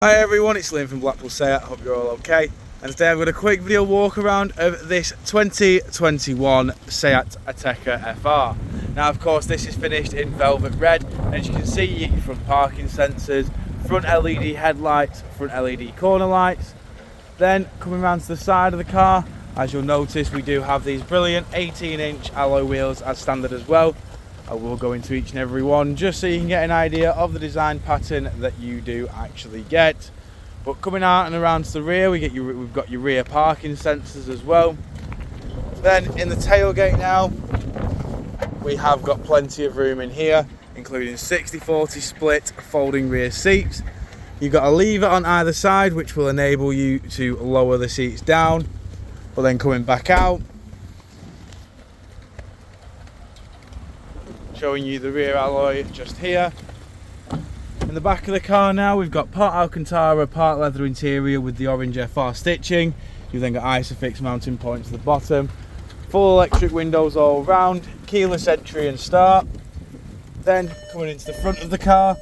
Hi everyone, it's Liam from Blackpool SEAT. I hope you're all okay. And today I've got a quick video walk around of this 2021 SEAT Ateca FR. Now of course this is finished in velvet red. As you can see, you get your front parking sensors, front LED headlights, front LED corner lights. Then coming around to the side of the car, as you'll notice, we do have these brilliant 18-inch alloy wheels as standard as well. I will go into each and every one just so you can get an idea of the design pattern that you do actually get. But coming out and around to the rear, we've got your rear parking sensors as well. Then in the tailgate now, we have got plenty of room in here, including 60/40 split folding rear seats. You've got a lever on either side which will enable you to lower the seats down. But then coming back out, showing you the rear alloy just here. In the back of the car now, we've got part Alcantara, part leather interior with the orange FR stitching. You've then got Isofix mounting points at the bottom. Full electric windows all round, keyless entry and start. Then coming into the front of the car,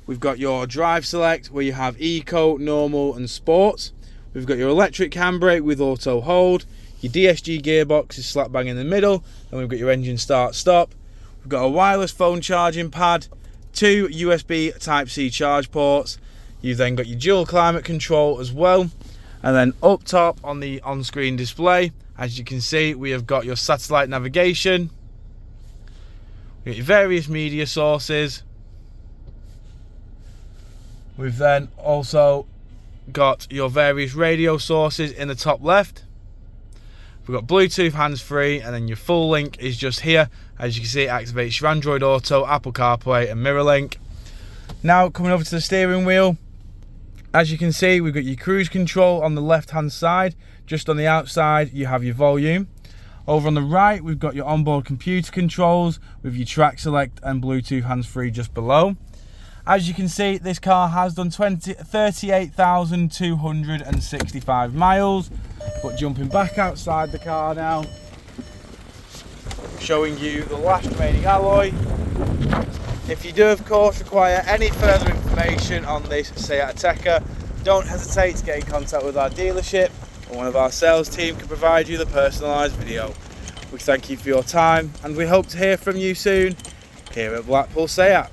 we've got your drive select where you have Eco, Normal and Sport. We've got your electric handbrake with Autohold. Your DSG gearbox is slap bang in the middle. And we've got your engine start stop. We've got a wireless phone charging pad, 2 USB Type-C charge ports. You've then got your dual climate control as well. And then up top on the on-screen display, as you can see, we have got your satellite navigation. We've got your various media sources. We've then also got your various radio sources in the top left. We've got Bluetooth hands-free, and then your full link is just here. As you can see, it activates your Android Auto, Apple CarPlay and MirrorLink. Now coming over to the steering wheel, as you can see, we've got your cruise control on the left-hand side. Just on the outside, you have your volume. Over on the right, we've got your onboard computer controls with your track select and Bluetooth hands-free just below. As you can see, this car has done 38,265 miles. But jumping back outside the car now, showing you the last remaining alloy. If you do of course require any further information on this SEAT Ateca, don't hesitate to get in contact with our dealership, and one of our sales team can provide you the personalised video. We thank you for your time and we hope to hear from you soon here at Blackpool SEAT.